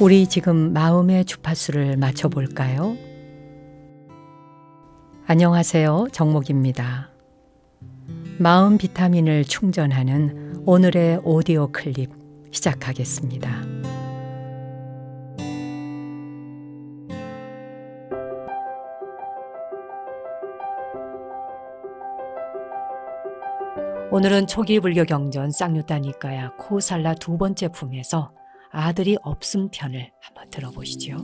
우리 지금 마음의 주파수를 맞춰볼까요? 안녕하세요. 정목입니다. 마음 비타민을 충전하는 오늘의 오디오 클립 시작하겠습니다. 오늘은 초기 불교 경전 쌍유따니까야 코살라 두 번째 품에서 아들이 없음 편을 한번 들어보시죠.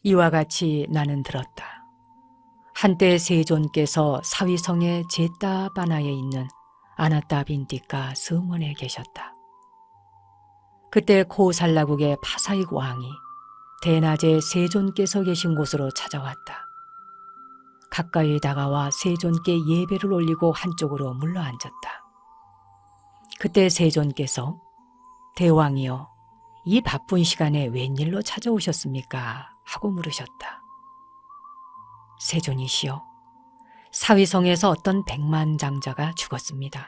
이와 같이 나는 들었다. 한때 세존께서 사위성의 제따바나에 있는 아나따빈티카 성원에 계셨다. 그때 코살라국의 파사익 왕이 대낮에 세존께서 계신 곳으로 찾아왔다. 가까이 다가와 세존께 예배를 올리고 한쪽으로 물러앉았다. 그때 세존께서 대왕이여, 이 바쁜 시간에 웬일로 찾아오셨습니까? 하고 물으셨다. 세존이시여, 사위성에서 어떤 백만장자가 죽었습니다.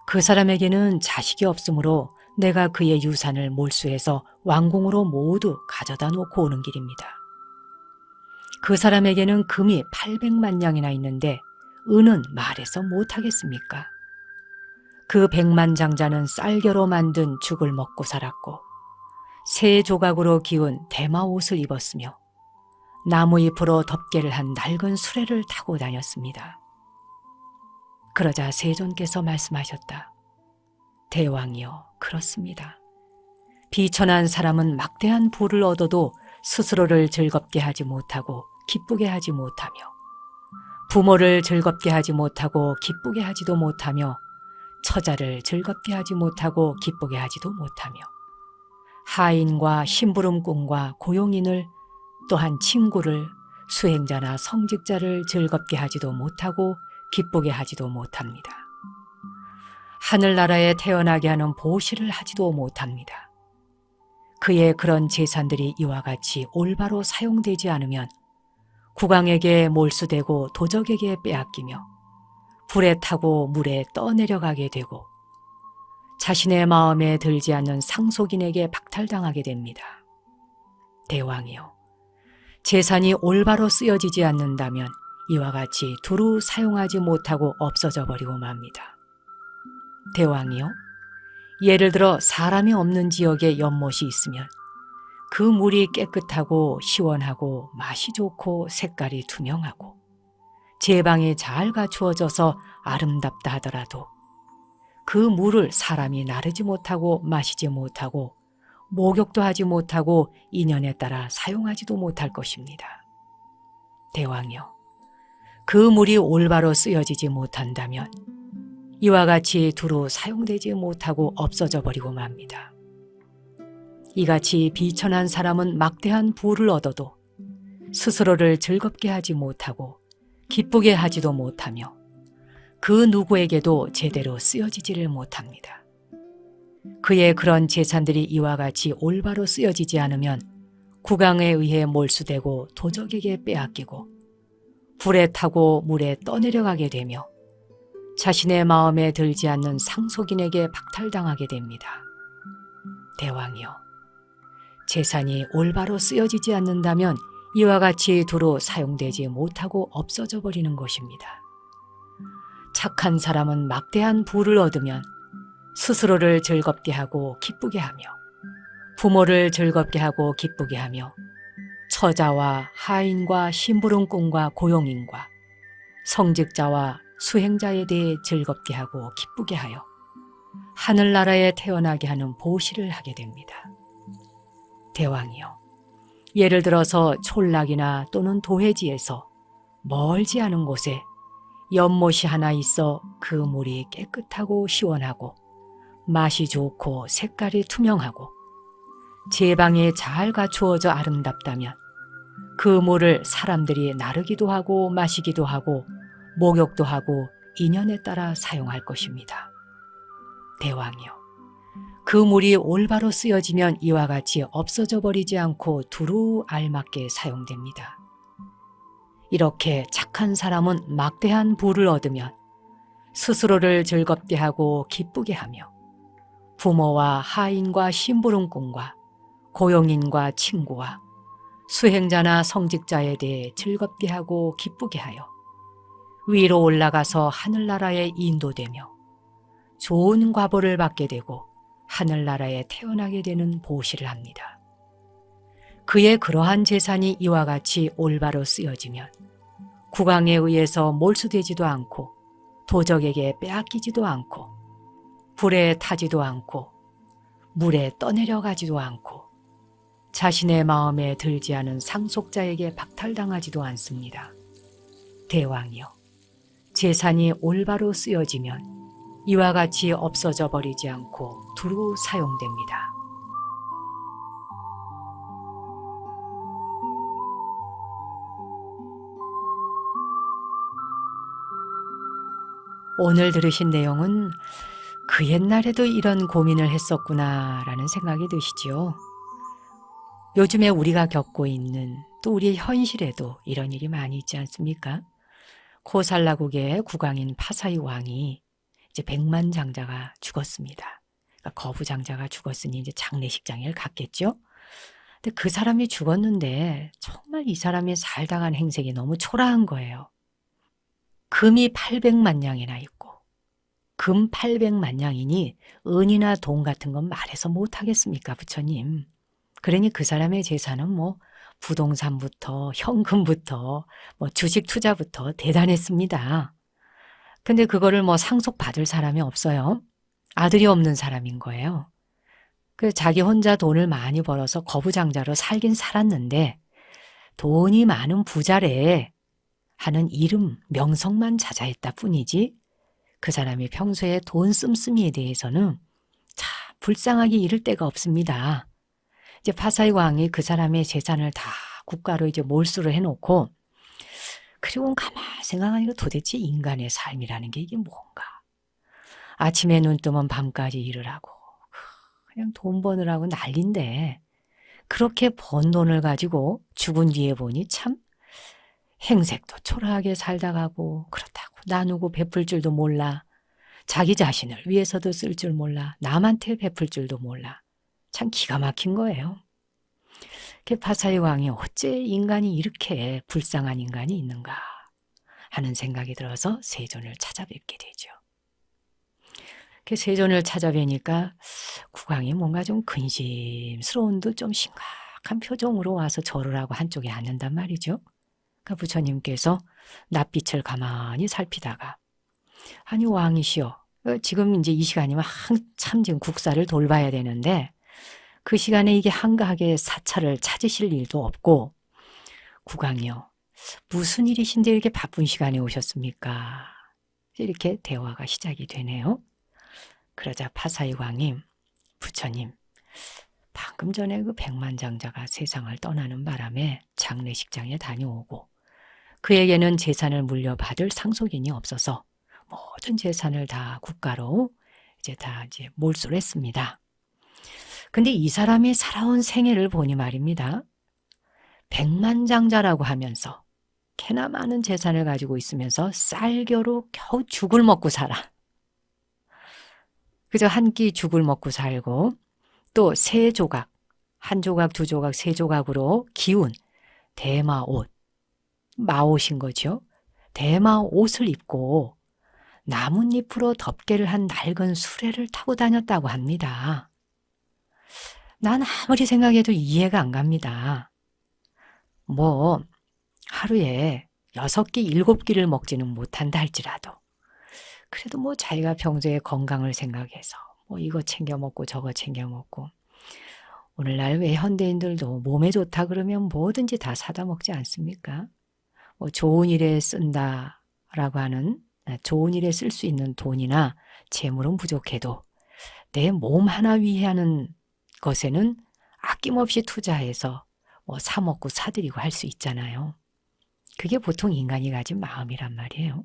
그 사람에게는 자식이 없으므로 내가 그의 유산을 몰수해서 왕궁으로 모두 가져다 놓고 오는 길입니다. 그 사람에게는 금이 800만 냥이나 있는데 은은 말해서 못하겠습니까? 그 백만장자는 쌀겨로 만든 죽을 먹고 살았고 새 조각으로 기운 대마 옷을 입었으며 나무 잎으로 덮개를 한 낡은 수레를 타고 다녔습니다. 그러자 세존께서 말씀하셨다. 대왕이여, 그렇습니다. 비천한 사람은 막대한 부를 얻어도 스스로를 즐겁게 하지 못하고 기쁘게 하지 못하며 부모를 즐겁게 하지 못하고 기쁘게 하지도 못하며 처자를 즐겁게 하지 못하고 기쁘게 하지도 못하며 하인과 심부름꾼과 고용인을 또한 친구를 수행자나 성직자를 즐겁게 하지도 못하고 기쁘게 하지도 못합니다. 하늘나라에 태어나게 하는 보시를 하지도 못합니다. 그의 그런 재산들이 이와 같이 올바로 사용되지 않으면 국왕에게 몰수되고 도적에게 빼앗기며 불에 타고 물에 떠내려가게 되고 자신의 마음에 들지 않는 상속인에게 박탈당하게 됩니다. 대왕이여, 재산이 올바로 쓰여지지 않는다면 이와 같이 두루 사용하지 못하고 없어져 버리고 맙니다. 대왕이요, 예를 들어 사람이 없는 지역에 연못이 있으면 그 물이 깨끗하고 시원하고 맛이 좋고 색깔이 투명하고 제방이 잘 갖추어져서 아름답다 하더라도 그 물을 사람이 나르지 못하고 마시지 못하고 목욕도 하지 못하고 인연에 따라 사용하지도 못할 것입니다. 대왕이요, 그 물이 올바로 쓰여지지 못한다면 이와 같이 두루 사용되지 못하고 없어져 버리고 맙니다. 이같이 비천한 사람은 막대한 부를 얻어도 스스로를 즐겁게 하지 못하고 기쁘게 하지도 못하며 그 누구에게도 제대로 쓰여지지를 못합니다. 그의 그런 재산들이 이와 같이 올바로 쓰여지지 않으면 국왕에 의해 몰수되고 도적에게 빼앗기고 불에 타고 물에 떠내려가게 되며 자신의 마음에 들지 않는 상속인에게 박탈당하게 됩니다. 대왕이여, 재산이 올바로 쓰여지지 않는다면 이와 같이 두루 사용되지 못하고 없어져 버리는 것입니다. 착한 사람은 막대한 부를 얻으면 스스로를 즐겁게 하고 기쁘게 하며 부모를 즐겁게 하고 기쁘게 하며 처자와 하인과 심부름꾼과 고용인과 성직자와 수행자에 대해 즐겁게 하고 기쁘게 하여 하늘나라에 태어나게 하는 보시를 하게 됩니다. 대왕이여, 예를 들어서 촌락이나 또는 도회지에서 멀지 않은 곳에 연못이 하나 있어 그 물이 깨끗하고 시원하고 맛이 좋고 색깔이 투명하고 제방이 잘 갖추어져 아름답다면 그 물을 사람들이 나르기도 하고 마시기도 하고 목욕도 하고 인연에 따라 사용할 것입니다. 대왕이여, 그 물이 올바로 쓰여지면 이와 같이 없어져 버리지 않고 두루 알맞게 사용됩니다. 이렇게 착한 사람은 막대한 부를 얻으면 스스로를 즐겁게 하고 기쁘게 하며 부모와 하인과 심부름꾼과 고용인과 친구와 수행자나 성직자에 대해 즐겁게 하고 기쁘게 하여 위로 올라가서 하늘나라에 인도되며 좋은 과보를 받게 되고 하늘나라에 태어나게 되는 보시를 합니다. 그의 그러한 재산이 이와 같이 올바로 쓰여지면 국왕에 의해서 몰수되지도 않고 도적에게 빼앗기지도 않고 불에 타지도 않고 물에 떠내려가지도 않고 자신의 마음에 들지 않은 상속자에게 박탈당하지도 않습니다. 대왕이여, 재산이 올바로 쓰여지면 이와 같이 없어져 버리지 않고 두루 사용됩니다. 오늘 들으신 내용은 그 옛날에도 이런 고민을 했었구나라는 생각이 드시지요. 요즘에 우리가 겪고 있는 또 우리의 현실에도 이런 일이 많이 있지 않습니까? 코살라국의 국왕인 파사이 왕이 이제 백만장자가 죽었습니다. 그러니까 거부장자가 죽었으니 이제 장례식장을 갔겠죠. 근데 그 사람이 죽었는데 정말 이 사람이 살다간 행색이 너무 초라한 거예요. 금이 800만 냥이나 있고 금 800만 냥이니 은이나 돈 같은 건 말해서 못하겠습니까, 부처님. 그러니 그 사람의 재산은 뭐 부동산부터 현금부터 뭐 주식 투자부터 대단했습니다. 근데 그거를 뭐 상속받을 사람이 없어요. 아들이 없는 사람인 거예요. 그 자기 혼자 돈을 많이 벌어서 거부장자로 살긴 살았는데 돈이 많은 부자래 하는 이름, 명성만 자자했다 뿐이지 그 사람이 평소에 돈 씀씀이에 대해서는 참 불쌍하게 이를 데가 없습니다. 이제 파사이 왕이 그 사람의 재산을 다 국가로 이제 몰수를 해놓고 그리고 가만히 생각하니까 도대체 인간의 삶이라는 게 이게 뭔가. 아침에 눈 뜨면 밤까지 일을 하고 그냥 돈 버느라고 난린데 그렇게 번 돈을 가지고 죽은 뒤에 보니 참 행색도 초라하게 살다 가고 그렇다고 나누고 베풀 줄도 몰라. 자기 자신을 위해서도 쓸 줄 몰라. 남한테 베풀 줄도 몰라. 참 기가 막힌 거예요. 파사이 왕이 어째 인간이 이렇게 불쌍한 인간이 있는가 하는 생각이 들어서 세존을 찾아뵙게 되죠. 세존을 찾아뵈니까 국왕이 뭔가 좀 근심스러운 듯 좀 심각한 표정으로 와서 절을 하고 한쪽에 앉는단 말이죠. 그러니까 부처님께서 낯빛을 가만히 살피다가 아니 왕이시여, 지금 이제 이 시간이면 한참 지금 국사를 돌봐야 되는데 그 시간에 이게 한가하게 사찰을 찾으실 일도 없고 국왕이요, 무슨 일이신데 이렇게 바쁜 시간에 오셨습니까? 이렇게 대화가 시작이 되네요. 그러자 파사이 왕이 부처님, 방금 전에 그 백만장자가 세상을 떠나는 바람에 장례식장에 다녀오고 그에게는 재산을 물려받을 상속인이 없어서 모든 재산을 다 국가로 이제 몰수를 했습니다. 근데 이 사람이 살아온 생애를 보니 말입니다. 백만장자라고 하면서 꽤나 많은 재산을 가지고 있으면서 쌀겨로 겨우 죽을 먹고 살아. 그저 한 끼 죽을 먹고 살고 또 세 조각, 한 조각, 두 조각, 세 조각으로 기운 대마 옷, 마옷인 거죠. 대마 옷을 입고 나뭇잎으로 덮개를 한 낡은 수레를 타고 다녔다고 합니다. 난 아무리 생각해도 이해가 안 갑니다. 뭐 하루에 6끼, 7끼를 먹지는 못한다 할지라도 그래도 뭐 자기가 평소에 건강을 생각해서 뭐 이거 챙겨 먹고 저거 챙겨 먹고 오늘날 왜 현대인들도 몸에 좋다 그러면 뭐든지 다 사다 먹지 않습니까? 뭐 좋은 일에 쓴다라고 하는 좋은 일에 쓸 수 있는 돈이나 재물은 부족해도 내 몸 하나 위해 하는 것에는 아낌없이 투자해서 뭐 사 먹고 사들이고 할 수 있잖아요. 그게 보통 인간이 가진 마음이란 말이에요.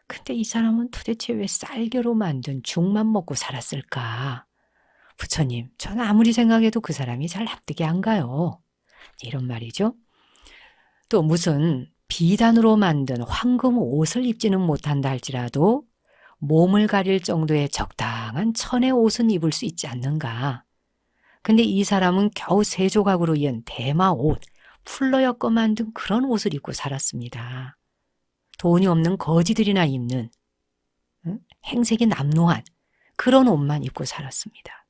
근데 이 사람은 도대체 왜 쌀겨로 만든 죽만 먹고 살았을까? 부처님, 저는 아무리 생각해도 그 사람이 잘 납득이 안 가요. 이런 말이죠. 또 무슨 비단으로 만든 황금 옷을 입지는 못한다 할지라도 몸을 가릴 정도의 적당한 천의 옷은 입을 수 있지 않는가. 근데 이 사람은 겨우 3조각으로 이은 대마 옷, 풀로 엮어 만든 그런 옷을 입고 살았습니다. 돈이 없는 거지들이나 입는 행색이 남루한 그런 옷만 입고 살았습니다.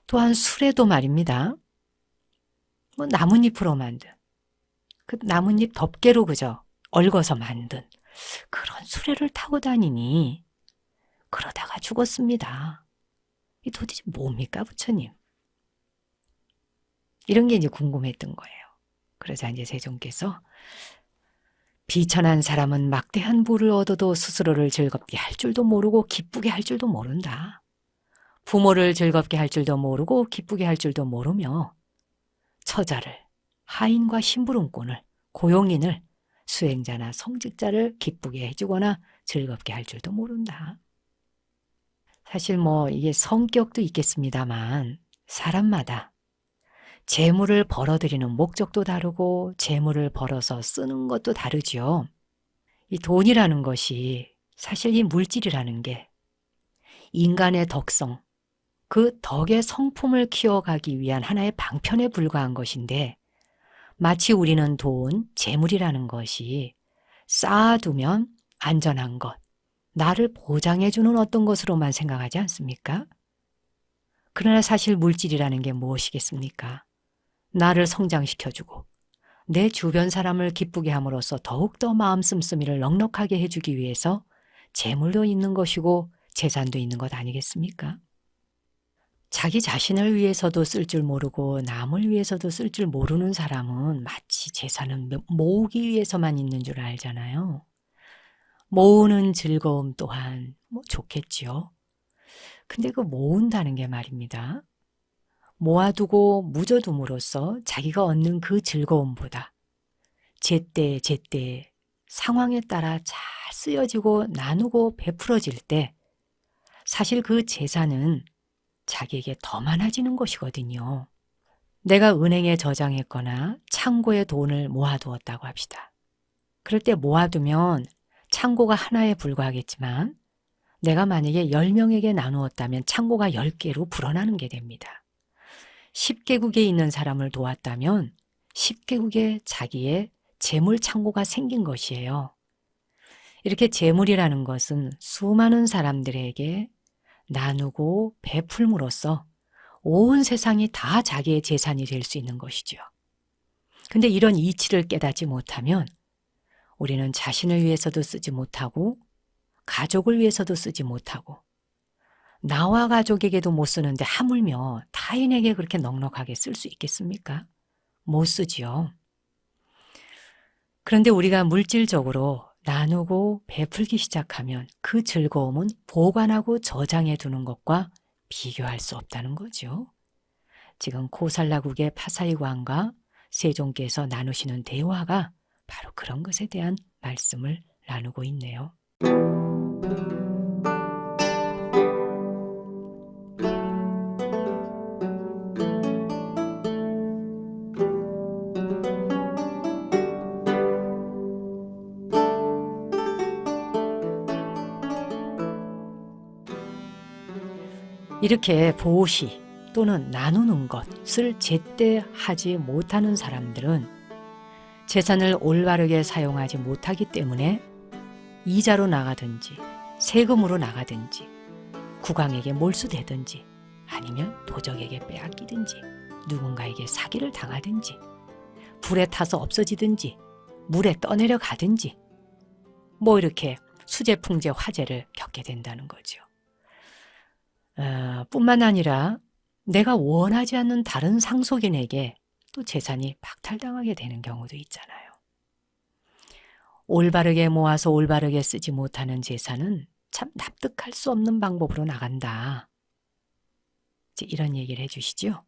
또한 술에도 말입니다. 나뭇잎으로 만든, 그 나뭇잎 덮개로 그저 얽어서 만든 그런 수레를 타고 다니니 그러다가 죽었습니다. 이 도대체 뭡니까, 부처님? 이런 게 이제 궁금했던 거예요. 그러자 이제 세존께서 비천한 사람은 막대한 부를 얻어도 스스로를 즐겁게 할 줄도 모르고 기쁘게 할 줄도 모른다. 부모를 즐겁게 할 줄도 모르고 기쁘게 할 줄도 모르며 처자를, 하인과 심부름꾼을, 고용인을, 수행자나 성직자를 기쁘게 해주거나 즐겁게 할 줄도 모른다. 사실 이게 성격도 있겠습니다만 사람마다 재물을 벌어들이는 목적도 다르고 재물을 벌어서 쓰는 것도 다르죠. 이 돈이라는 것이 사실 이 물질이라는 게 인간의 덕성, 그 덕의 성품을 키워가기 위한 하나의 방편에 불과한 것인데 마치 우리는 돈, 재물이라는 것이 쌓아두면 안전한 것, 나를 보장해주는 어떤 것으로만 생각하지 않습니까? 그러나 사실 물질이라는 게 무엇이겠습니까? 나를 성장시켜주고 내 주변 사람을 기쁘게 함으로써 더욱더 마음 씀씀이를 넉넉하게 해주기 위해서 재물도 있는 것이고 재산도 있는 것 아니겠습니까? 자기 자신을 위해서도 쓸 줄 모르고 남을 위해서도 쓸 줄 모르는 사람은 마치 재산은 모으기 위해서만 있는 줄 알잖아요. 모으는 즐거움 또한 좋겠지요. 근데 그 모은다는 게 말입니다. 모아두고 묻어둠으로써 자기가 얻는 그 즐거움보다 제때 상황에 따라 잘 쓰여지고 나누고 베풀어질 때 사실 그 재산은 자기에게 더 많아지는 것이거든요. 내가 은행에 저장했거나 창고에 돈을 모아두었다고 합시다. 그럴 때 모아두면 창고가 하나에 불과하겠지만 내가 만약에 10명에게 나누었다면 창고가 10개로 불어나는 게 됩니다. 10개국에 있는 사람을 도왔다면 10개국에 자기의 재물 창고가 생긴 것이에요. 이렇게 재물이라는 것은 수많은 사람들에게 나누고 베풀므로써 온 세상이 다 자기의 재산이 될 수 있는 것이죠. 근데 이런 이치를 깨닫지 못하면 우리는 자신을 위해서도 쓰지 못하고 가족을 위해서도 쓰지 못하고 나와 가족에게도 못 쓰는데 하물며 타인에게 그렇게 넉넉하게 쓸 수 있겠습니까? 못 쓰지요. 그런데 우리가 물질적으로 나누고 베풀기 시작하면 그 즐거움은 보관하고 저장해 두는 것과 비교할 수 없다는 거죠. 지금 코살라국의 파사이광과 세종께서 나누시는 대화가 바로 그런 것에 대한 말씀을 나누고 있네요. 이렇게 보시 또는 나누는 것을 제때 하지 못하는 사람들은 재산을 올바르게 사용하지 못하기 때문에 이자로 나가든지 세금으로 나가든지 국왕에게 몰수되든지 아니면 도적에게 빼앗기든지 누군가에게 사기를 당하든지 불에 타서 없어지든지 물에 떠내려 가든지 이렇게 수재풍재 화재를 겪게 된다는 거죠. 뿐만 아니라 내가 원하지 않는 다른 상속인에게 또 재산이 박탈당하게 되는 경우도 있잖아요. 올바르게 모아서 올바르게 쓰지 못하는 재산은 참 납득할 수 없는 방법으로 나간다. 이제 이런 얘기를 해주시죠.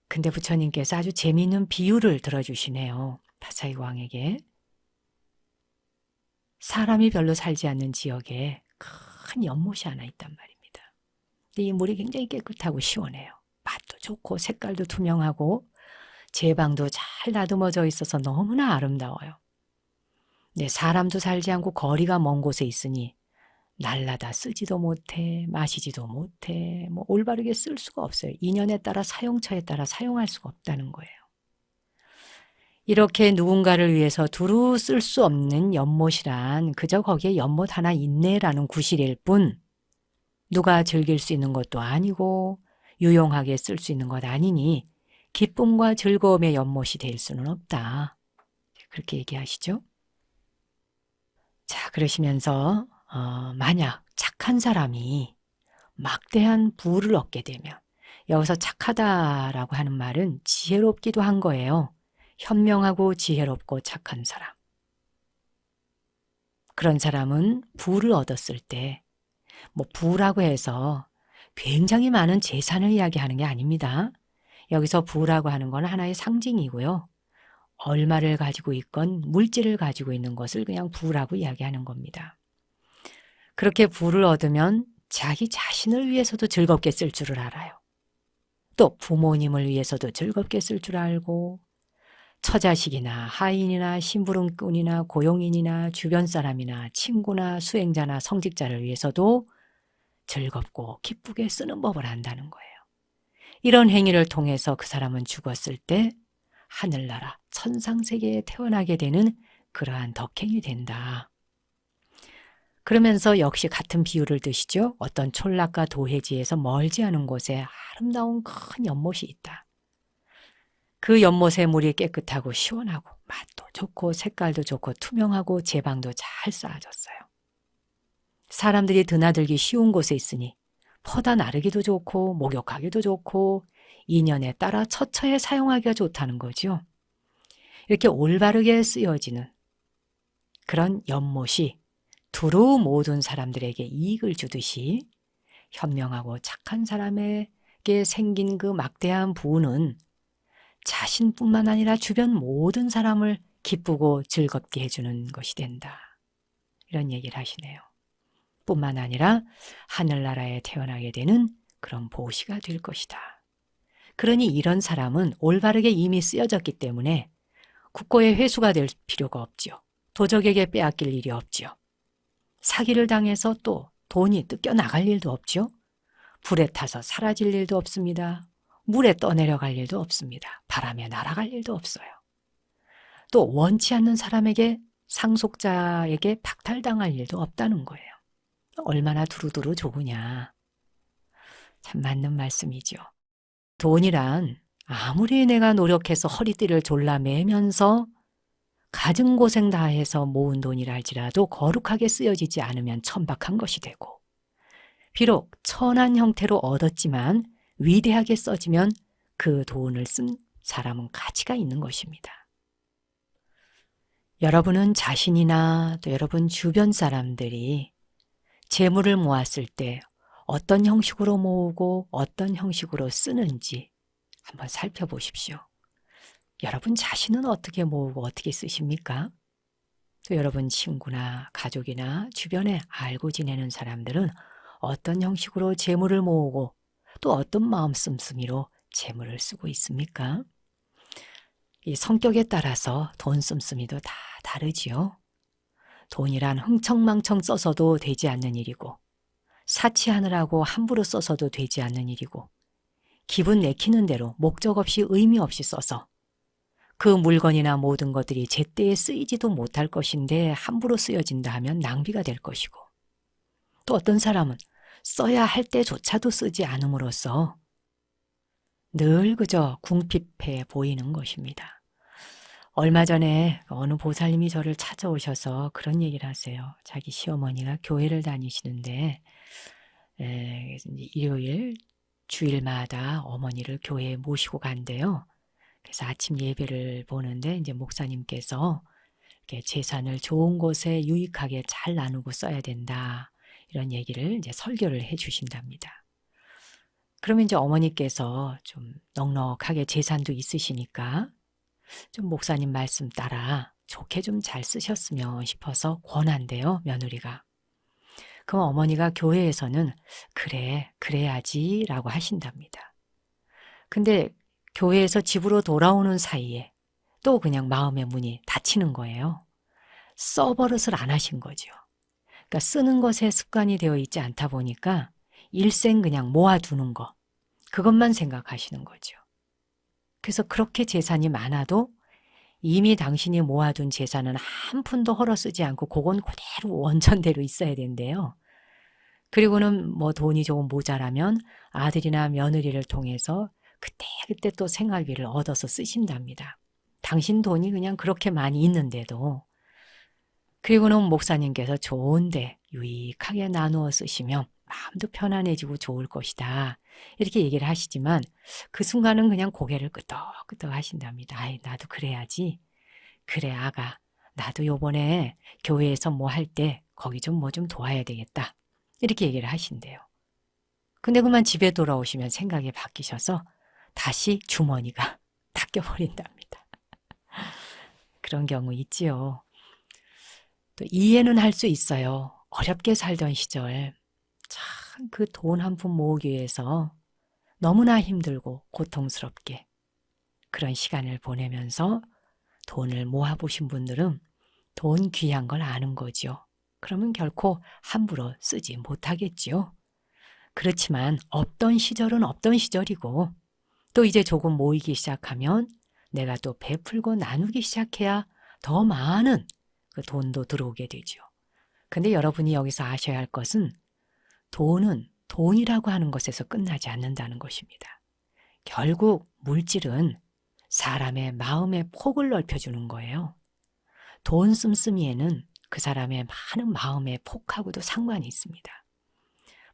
근데 부처님께서 아주 재미있는 비유를 들어주시네요. 파사이 왕에게. 사람이 별로 살지 않는 지역에 큰 연못이 하나 있단 말입니다. 근데 이 물이 굉장히 깨끗하고 시원해요. 맛도 좋고 색깔도 투명하고 제 방도 잘 다듬어져 있어서 너무나 아름다워요. 네, 사람도 살지 않고 거리가 먼 곳에 있으니 날라다 쓰지도 못해, 마시지도 못해, 뭐 올바르게 쓸 수가 없어요. 인연에 따라 사용처에 따라 사용할 수가 없다는 거예요. 이렇게 누군가를 위해서 두루 쓸 수 없는 연못이란 그저 거기에 연못 하나 있네라는 구실일 뿐 누가 즐길 수 있는 것도 아니고 유용하게 쓸 수 있는 것 아니니 기쁨과 즐거움의 연못이 될 수는 없다. 그렇게 얘기하시죠. 자, 그러시면서 만약 착한 사람이 막대한 부를 얻게 되면 여기서 착하다라고 하는 말은 지혜롭기도 한 거예요. 현명하고 지혜롭고 착한 사람. 그런 사람은 부를 얻었을 때 뭐 부라고 해서 굉장히 많은 재산을 이야기하는 게 아닙니다. 여기서 부라고 하는 건 하나의 상징이고요. 얼마를 가지고 있건 물질을 가지고 있는 것을 그냥 부라고 이야기하는 겁니다. 그렇게 부를 얻으면 자기 자신을 위해서도 즐겁게 쓸 줄을 알아요. 또 부모님을 위해서도 즐겁게 쓸 줄 알고 처자식이나 하인이나 심부름꾼이나 고용인이나 주변 사람이나 친구나 수행자나 성직자를 위해서도 즐겁고 기쁘게 쓰는 법을 안다는 거예요. 이런 행위를 통해서 그 사람은 죽었을 때 하늘나라 천상세계에 태어나게 되는 그러한 덕행이 된다. 그러면서 역시 같은 비유를 드시죠. 어떤 촌락과 도해지에서 멀지 않은 곳에 아름다운 큰 연못이 있다. 그 연못의 물이 깨끗하고 시원하고 맛도 좋고 색깔도 좋고 투명하고 제방도 잘 쌓아졌어요. 사람들이 드나들기 쉬운 곳에 있으니 퍼다 나르기도 좋고 목욕하기도 좋고 인연에 따라 처처에 사용하기가 좋다는 거죠. 이렇게 올바르게 쓰여지는 그런 연못이 두루 모든 사람들에게 이익을 주듯이 현명하고 착한 사람에게 생긴 그 막대한 부는 자신뿐만 아니라 주변 모든 사람을 기쁘고 즐겁게 해주는 것이 된다. 이런 얘기를 하시네요. 뿐만 아니라 하늘나라에 태어나게 되는 그런 보시가 될 것이다. 그러니 이런 사람은 올바르게 이미 쓰여졌기 때문에 국고의 회수가 될 필요가 없지요. 도적에게 빼앗길 일이 없지요. 사기를 당해서 또 돈이 뜯겨나갈 일도 없지요. 불에 타서 사라질 일도 없습니다. 물에 떠내려갈 일도 없습니다. 바람에 날아갈 일도 없어요. 또 원치 않는 사람에게 상속자에게 박탈당할 일도 없다는 거예요. 얼마나 두루두루 좋으냐. 참 맞는 말씀이죠. 돈이란 아무리 내가 노력해서 허리띠를 졸라매면서 갖은 고생 다해서 모은 돈이라 할지라도 거룩하게 쓰여지지 않으면 천박한 것이 되고 비록 천한 형태로 얻었지만 위대하게 써지면 그 돈을 쓴 사람은 가치가 있는 것입니다. 여러분은 자신이나 또 여러분 주변 사람들이 재물을 모았을 때 어떤 형식으로 모으고 어떤 형식으로 쓰는지 한번 살펴보십시오. 여러분 자신은 어떻게 모으고 어떻게 쓰십니까? 또 여러분 친구나 가족이나 주변에 알고 지내는 사람들은 어떤 형식으로 재물을 모으고 또 어떤 마음 씀씀이로 재물을 쓰고 있습니까? 이 성격에 따라서 돈 씀씀이도 다 다르지요. 돈이란 흥청망청 써서도 되지 않는 일이고 사치하느라고 함부로 써서도 되지 않는 일이고 기분 내키는 대로 목적 없이 의미 없이 써서 그 물건이나 모든 것들이 제때에 쓰이지도 못할 것인데 함부로 쓰여진다 하면 낭비가 될 것이고 또 어떤 사람은 써야 할 때조차도 쓰지 않음으로써 늘 그저 궁핍해 보이는 것입니다. 얼마 전에 어느 보살님이 저를 찾아오셔서 그런 얘기를 하세요. 자기 시어머니가 교회를 다니시는데 일요일 주일마다 어머니를 교회에 모시고 간대요. 그래서 아침 예배를 보는데 이제 목사님께서 이렇게 재산을 좋은 곳에 유익하게 잘 나누고 써야 된다. 이런 얘기를 이제 설교를 해 주신답니다. 그러면 이제 어머니께서 좀 넉넉하게 재산도 있으시니까 좀 목사님 말씀 따라 좋게 좀 잘 쓰셨으면 싶어서 권한대요, 며느리가. 그럼 어머니가 교회에서는 그래, 그래야지 라고 하신답니다. 근데 교회에서 집으로 돌아오는 사이에 또 그냥 마음의 문이 닫히는 거예요. 써버릇을 안 하신 거죠. 그러니까 쓰는 것에 습관이 되어 있지 않다 보니까 일생 그냥 모아두는 거, 그것만 생각하시는 거죠. 그래서 그렇게 재산이 많아도 이미 당신이 모아둔 재산은 한 푼도 헐어 쓰지 않고 그건 그대로 원천대로 있어야 된대요. 그리고는 뭐 돈이 조금 모자라면 아들이나 며느리를 통해서 그때 또 생활비를 얻어서 쓰신답니다. 당신 돈이 그냥 그렇게 많이 있는데도. 그리고는 목사님께서 좋은데 유익하게 나누어 쓰시면 마음도 편안해지고 좋을 것이다. 이렇게 얘기를 하시지만 그 순간은 그냥 고개를 끄덕끄덕 하신답니다. 아이, 나도 그래야지. 그래, 아가. 나도 요번에 교회에서 뭐 할 때 거기 좀 뭐 좀 도와야 되겠다. 이렇게 얘기를 하신대요. 근데 그만 집에 돌아오시면 생각이 바뀌셔서 다시 주머니가 닦여버린답니다. 그런 경우 있지요. 또 이해는 할 수 있어요. 어렵게 살던 시절 참 그 돈 한 푼 모으기 위해서 너무나 힘들고 고통스럽게 그런 시간을 보내면서 돈을 모아보신 분들은 돈 귀한 걸 아는 거죠. 그러면 결코 함부로 쓰지 못하겠지요. 그렇지만 없던 시절은 없던 시절이고 또 이제 조금 모이기 시작하면 내가 또 베풀고 나누기 시작해야 더 많은 그 돈도 들어오게 되죠. 근데 여러분이 여기서 아셔야 할 것은 돈은 돈이라고 하는 것에서 끝나지 않는다는 것입니다. 결국 물질은 사람의 마음의 폭을 넓혀주는 거예요. 돈 씀씀이에는 그 사람의 많은 마음의 폭하고도 상관이 있습니다.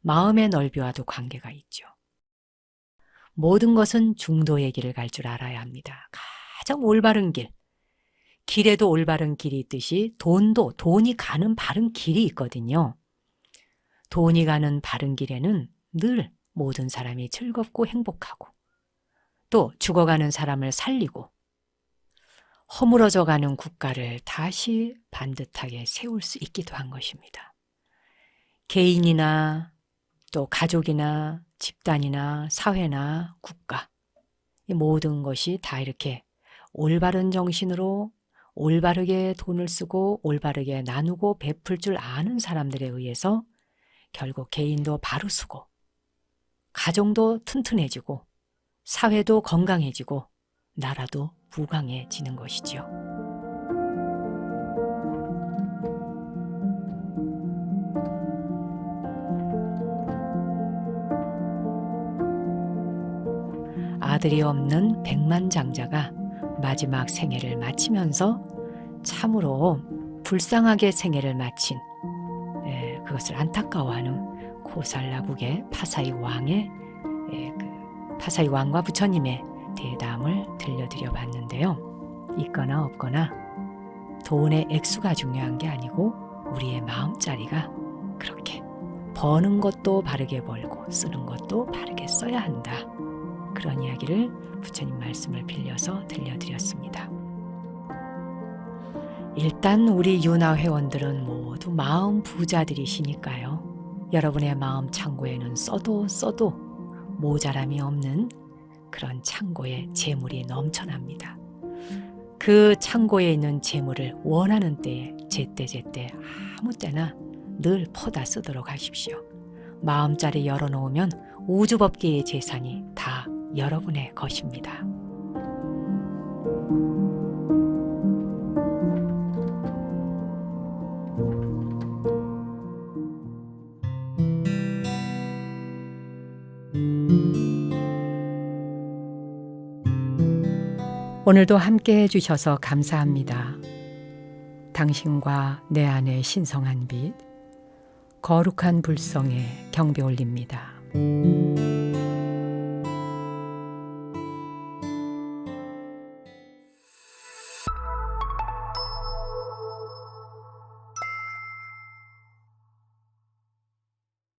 마음의 넓이와도 관계가 있죠. 모든 것은 중도의 길을 갈 줄 알아야 합니다. 가장 올바른 길. 길에도 올바른 길이 있듯이 돈도 돈이 가는 바른 길이 있거든요. 돈이 가는 바른 길에는 늘 모든 사람이 즐겁고 행복하고 또 죽어가는 사람을 살리고 허물어져가는 국가를 다시 반듯하게 세울 수 있기도 한 것입니다. 개인이나 또 가족이나 집단이나 사회나 국가 이 모든 것이 다 이렇게 올바른 정신으로 올바르게 돈을 쓰고 올바르게 나누고 베풀 줄 아는 사람들에 의해서 결국 개인도 바로 서고 가정도 튼튼해지고 사회도 건강해지고 나라도 부강해지는 것이지요. 아들이 없는 백만장자가 마지막 생애를 마치면서 참으로 불쌍하게 생애를 마친 그것을 안타까워하는 고살라국의 파사이 왕의 파사이 왕과 부처님의 대담을 들려드려 봤는데요. 있거나 없거나 돈의 액수가 중요한 게 아니고 우리의 마음자리가 그렇게 버는 것도 바르게 벌고 쓰는 것도 바르게 써야 한다. 그런 이야기를 부처님 말씀을 빌려서 들려드렸습니다. 일단 우리 유나 회원들은 모두 마음 부자들이시니까요. 여러분의 마음 창고에는 써도 모자람이 없는 그런 창고에 재물이 넘쳐납니다. 그 창고에 있는 재물을 원하는 때에 제때 아무 때나 늘 퍼다 쓰도록 하십시오. 마음자리 열어놓으면 우주법계의 재산이 다 여러분의 것입니다. 오늘도 함께 해주셔서 감사합니다. 당신과 내 안의 신성한 빛, 거룩한 불성에 경배 올립니다.